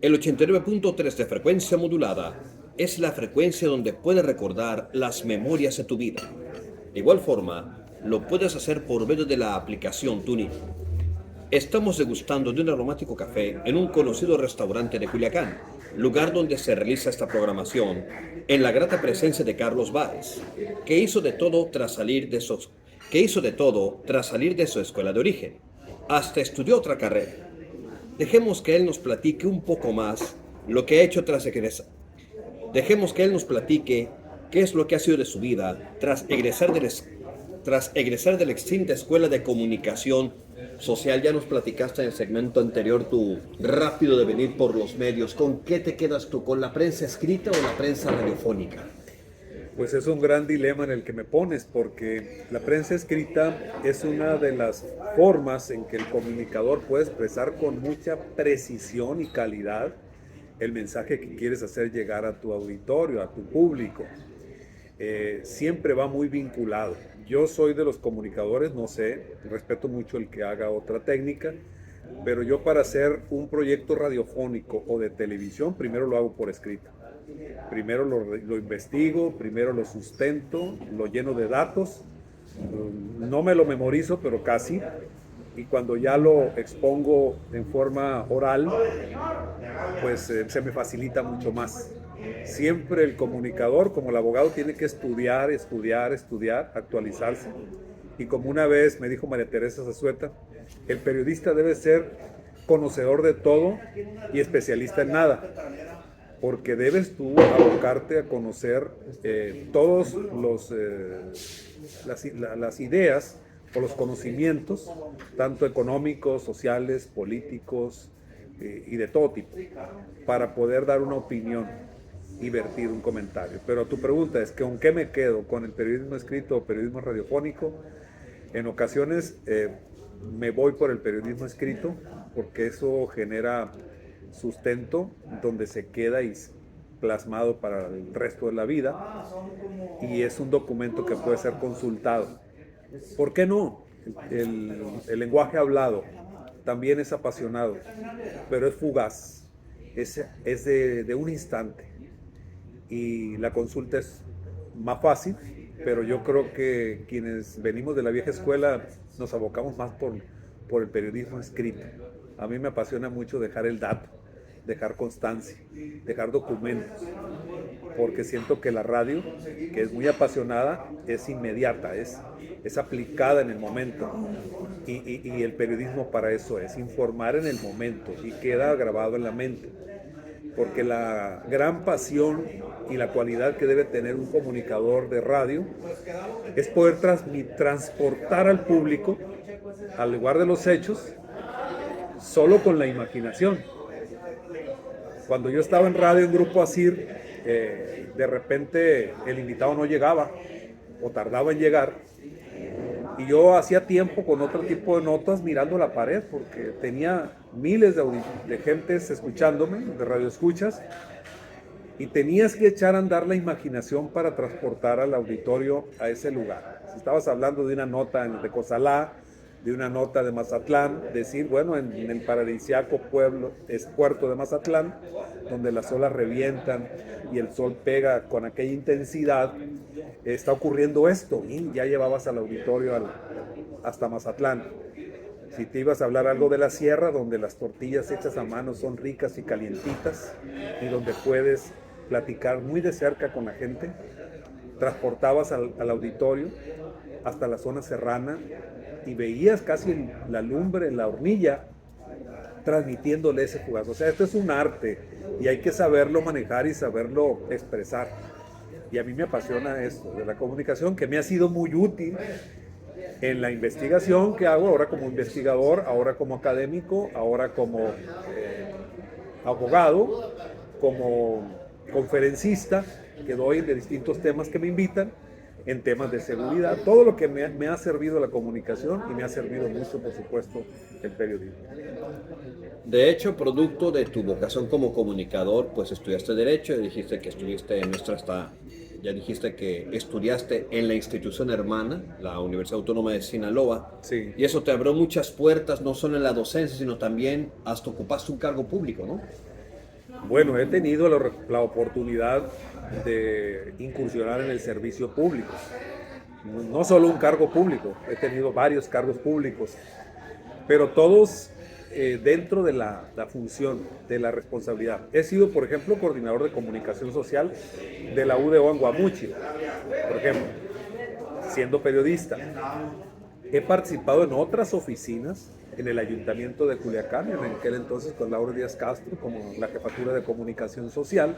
El 89.3 de frecuencia modulada es la frecuencia donde puedes recordar las memorias de tu vida. De igual forma, lo puedes hacer por medio de la aplicación TuneIn. Estamos degustando de un aromático café en un conocido restaurante de Culiacán, lugar donde se realiza esta programación, en la grata presencia de Carlos Báez, que hizo de todo tras salir de su escuela de origen. Hasta estudió otra carrera. Dejemos que él nos platique un poco más lo que ha hecho tras egresar. Dejemos que él nos platique qué es lo que ha sido de su vida tras egresar de la extinta Escuela de Comunicación Social. Ya nos platicaste en el segmento anterior tu rápido devenir por los medios. ¿Con qué te quedas tú? ¿Con la prensa escrita o la prensa radiofónica? Pues es un gran dilema en el que me pones, porque la prensa escrita es una de las formas en que el comunicador puede expresar con mucha precisión y calidad el mensaje que quieres hacer llegar a tu auditorio, a tu público. Siempre va muy vinculado. Yo soy de los comunicadores, no sé, respeto mucho el que haga otra técnica, pero yo para hacer un proyecto radiofónico o de televisión, primero lo hago por escrito. Primero lo investigo, primero lo sustento, lo lleno de datos, no me lo memorizo, pero casi, y cuando ya lo expongo en forma oral, pues se me facilita mucho más. Siempre el comunicador, como el abogado, tiene que estudiar, actualizarse, y como una vez me dijo María Teresa Zazueta, el periodista debe ser conocedor de todo y especialista en nada, porque debes tú abocarte a conocer todos las ideas o los conocimientos, tanto económicos, sociales, políticos y de todo tipo, para poder dar una opinión y vertir un comentario. Pero tu pregunta es, ¿con qué me quedo? ¿Con el periodismo escrito o periodismo radiofónico? En ocasiones me voy por el periodismo escrito, porque eso genera sustento donde se queda y plasmado para el resto de la vida, y es un documento que puede ser consultado. ¿Por qué no? El lenguaje hablado también es apasionado, pero es fugaz, es de un instante, y la consulta es más fácil, pero yo creo que quienes venimos de la vieja escuela nos abocamos más por el periodismo escrito. A mí me apasiona mucho dejar el dato, dejar constancia, dejar documentos, porque siento que la radio, que es muy apasionada, es inmediata, es aplicada en el momento, y el periodismo para eso es informar en el momento y queda grabado en la mente, porque la gran pasión y la cualidad que debe tener un comunicador de radio es poder transportar al público al lugar de los hechos solo con la imaginación. Cuando yo estaba en radio en Grupo ASIR, de repente el invitado no llegaba o tardaba en llegar, y yo hacía tiempo con otro tipo de notas mirando la pared, porque tenía miles de gentes escuchándome, de radioescuchas, y tenías que echar a andar la imaginación para transportar al auditorio a ese lugar. Si estabas hablando de una nota de Cozalá, de una nota de Mazatlán, decir, bueno, en el paradisíaco puerto de Mazatlán, donde las olas revientan y el sol pega con aquella intensidad, está ocurriendo esto, y ya llevabas al auditorio hasta Mazatlán. Si te ibas a hablar algo de la sierra, donde las tortillas hechas a mano son ricas y calientitas, y donde puedes platicar muy de cerca con la gente, transportabas al auditorio hasta la zona serrana y veías casi la lumbre en la hornilla transmitiéndole ese fugazo. O sea, esto es un arte y hay que saberlo manejar y saberlo expresar. Y a mí me apasiona esto de la comunicación, que me ha sido muy útil en la investigación que hago ahora como investigador, ahora como académico, ahora como abogado, como conferencista que doy de distintos temas que me invitan, en temas de seguridad, todo lo que me ha servido la comunicación, y me ha servido mucho, por supuesto, el periodismo. De hecho, producto de tu vocación como comunicador, pues estudiaste Derecho, dijiste que estuviste en ya dijiste que estudiaste en la institución hermana, la Universidad Autónoma de Sinaloa, Sí. y eso te abrió muchas puertas, no solo en la docencia, sino también hasta ocupaste un cargo público, ¿no? Bueno, he tenido la oportunidad de incursionar en el servicio público. No solo un cargo público, he tenido varios cargos públicos, pero todos dentro de la función, de la responsabilidad. He sido, por ejemplo, coordinador de comunicación social de la UDO en Guamúchil, por ejemplo, siendo periodista. He participado en otras oficinas, en el ayuntamiento de Culiacán, en aquel entonces con Laura Díaz Castro, como la jefatura de comunicación social,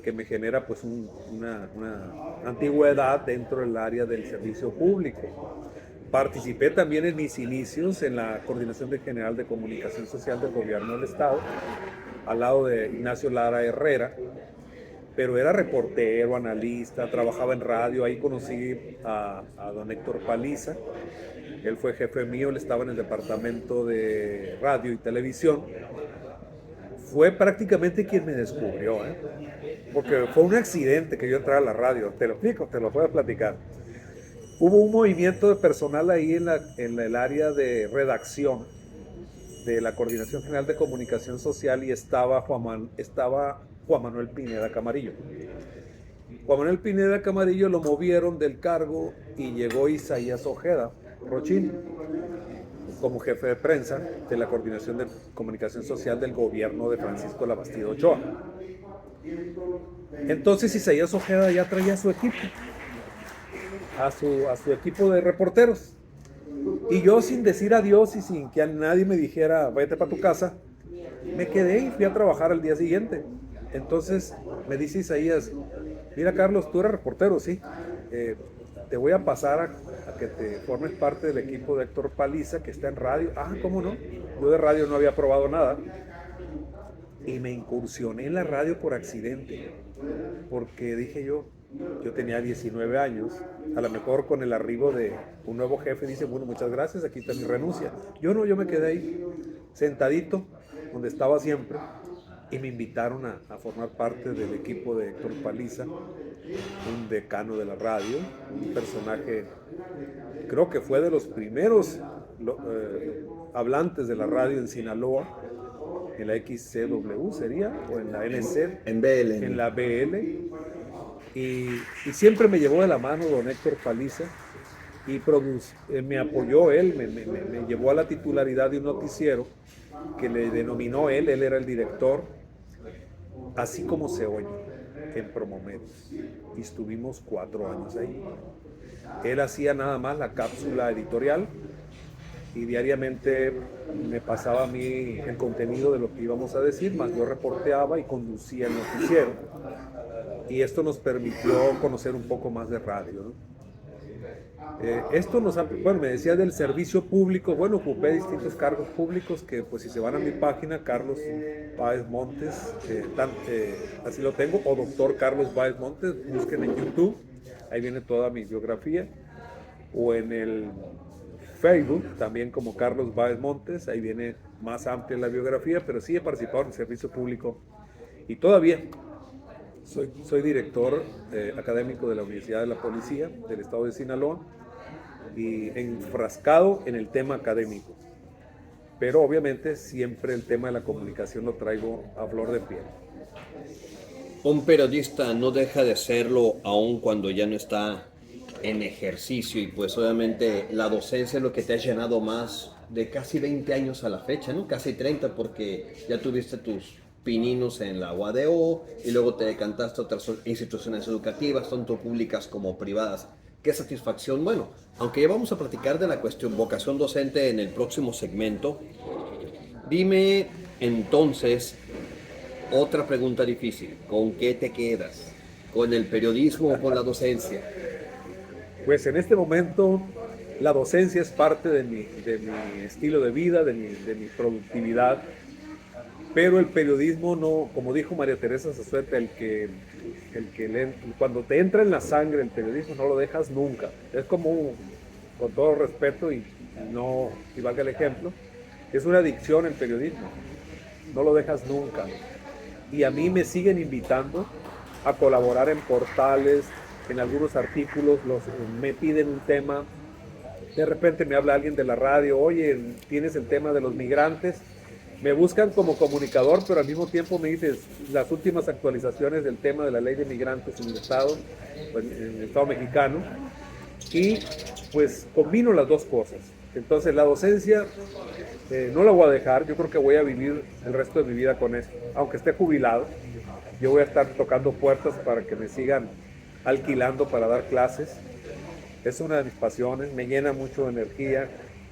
que me genera pues una antigüedad dentro del área del servicio público. Participé también en mis inicios en la Coordinación General de Comunicación Social del Gobierno del Estado, al lado de Ignacio Lara Herrera, pero era reportero, analista, trabajaba en radio. Ahí conocí a don Héctor Paliza. Él fue jefe mío, él estaba en el departamento de radio y televisión. Fue prácticamente quien me descubrió, porque fue un accidente que yo entrara a la radio. Te lo explico, te lo voy a platicar. Hubo un movimiento de personal ahí en el área de redacción de la Coordinación General de Comunicación Social y estaba Juan Manuel Pineda Camarillo. Juan Manuel Pineda Camarillo lo movieron del cargo y llegó Isaías Ojeda Rochín como jefe de prensa de la Coordinación de Comunicación Social del gobierno de Francisco Labastida Ochoa. Entonces Isaías Ojeda ya traía a su equipo, a su equipo de reporteros. Y yo, sin decir adiós y sin que a nadie me dijera vete para tu casa, me quedé y fui a trabajar al día siguiente. Entonces me dice Isaías, mira Carlos, tú eres reportero, sí, te voy a pasar a que te formes parte del equipo de Héctor Paliza, que está en radio. Ah, ¿cómo no? Yo de radio no había probado nada. Y me incursioné en la radio por accidente, porque dije yo tenía 19 años, a lo mejor con el arribo de un nuevo jefe dice, bueno, muchas gracias, aquí está mi renuncia. Yo me quedé ahí, sentadito, donde estaba siempre, y me invitaron a formar parte del equipo de Héctor Paliza, un decano de la radio, un personaje, creo que fue de los primeros hablantes de la radio en Sinaloa, en la XCW sería, o en la NC, en BL. En la BL, y siempre me llevó de la mano don Héctor Paliza, y me apoyó él, me llevó a la titularidad de un noticiero que le denominó él era el director, así como se oye, en Promomedios, y estuvimos 4 años ahí. Él hacía nada más la cápsula editorial, y diariamente me pasaba a mí el contenido de lo que íbamos a decir, más yo reporteaba y conducía el noticiero. Y esto nos permitió conocer un poco más de radio, ¿no? Esto me decía del servicio público. Bueno, ocupé distintos cargos públicos que, pues, si se van a mi página, Carlos Báez Montes, así lo tengo, o doctor Carlos Báez Montes, busquen en YouTube, ahí viene toda mi biografía, o en el Facebook, también como Carlos Báez Montes, ahí viene más amplia la biografía, pero sí he participado en el servicio público y todavía soy director académico de la Universidad de la Policía del Estado de Sinaloa y enfrascado en el tema académico, pero obviamente siempre el tema de la comunicación lo traigo a flor de piel. Un periodista no deja de serlo aun cuando ya no está en ejercicio, y pues obviamente la docencia es lo que te ha llenado más de casi 20 años a la fecha, ¿no? Casi 30, porque ya tuviste tus pininos en la UADO y luego te decantaste a otras instituciones educativas, tanto públicas como privadas. Qué satisfacción. Bueno, aunque ya vamos a platicar de la cuestión vocación docente en el próximo segmento, dime entonces otra pregunta difícil. ¿Con qué te quedas? ¿Con el periodismo o con la docencia? Pues en este momento la docencia es parte de mi estilo de vida, de mi productividad, pero el periodismo no, como dijo María Teresa Zazueta, cuando te entra en la sangre el periodismo no lo dejas nunca. Es como, con todo respeto y valga el ejemplo, es una adicción el periodismo, no lo dejas nunca. Y a mí me siguen invitando a colaborar en portales, en algunos artículos, me piden un tema, de repente me habla alguien de la radio, oye, tienes el tema de los migrantes, me buscan como comunicador, pero al mismo tiempo me dices las últimas actualizaciones del tema de la ley de migrantes en el Estado, en el Estado mexicano, y pues combino las dos cosas. Entonces la docencia no la voy a dejar, yo creo que voy a vivir el resto de mi vida con esto, aunque esté jubilado, yo voy a estar tocando puertas para que me sigan alquilando para dar clases. Es una de mis pasiones, me llena mucho de energía,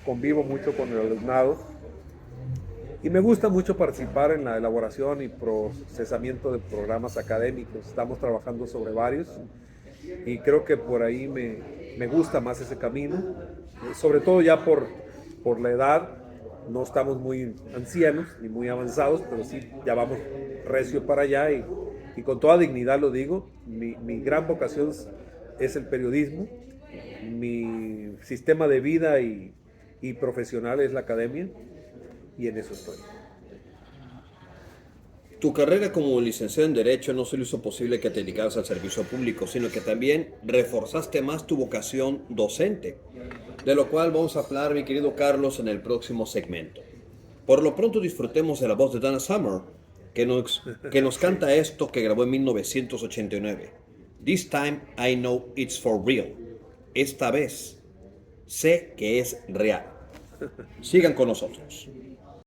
convivo mucho con el alumnado y me gusta mucho participar en la elaboración y procesamiento de programas académicos. Estamos trabajando sobre varios y creo que por ahí me gusta más ese camino, sobre todo ya por la edad. No estamos muy ancianos ni muy avanzados, pero sí ya vamos recio para allá y con toda dignidad lo digo. Mi gran vocación es el periodismo, mi sistema de vida y profesional es la academia y en eso estoy. Tu carrera como licenciado en Derecho no solo hizo posible que te dedicaras al servicio público, sino que también reforzaste más tu vocación docente, de lo cual vamos a hablar, mi querido Carlos, en el próximo segmento. Por lo pronto disfrutemos de la voz de Donna Summer, que nos canta esto que grabó en 1989. This time I know it's for real. Esta vez sé que es real. Sigan con nosotros.